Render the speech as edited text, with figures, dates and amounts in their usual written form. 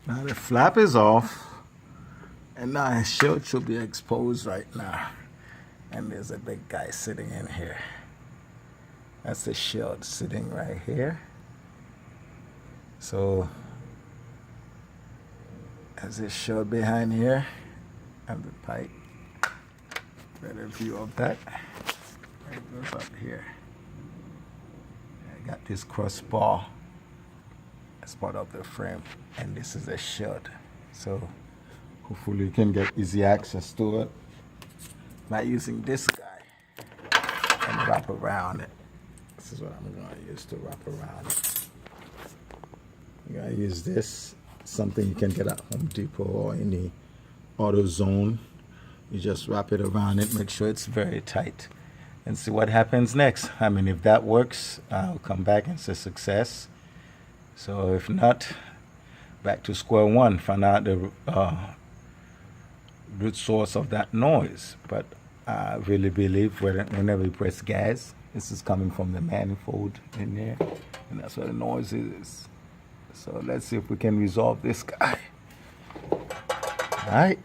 Now the flap is off, and now his shield should be exposed right now. And there's a big guy sitting in here. That's the shield sitting right here. So there's this shield behind here, and the pipe. Better view of that. It goes up here. I got this crossbar as part of the frame, and this is a shield. So hopefully you can get easy access to it by using this guy and wrap around it. This is what I'm going to use to wrap around it. I'm going to use this, something you can get at Home Depot or any AutoZone. You just wrap it around it, make sure it's very tight, and see what happens next. I mean, if that works, I'll come back and say success. So if not, back to square one, find out the root source of that noise. But I really believe whenever you press gas, this is coming from the manifold in there, and that's where the noise is. So let's see if we can resolve this guy. All right.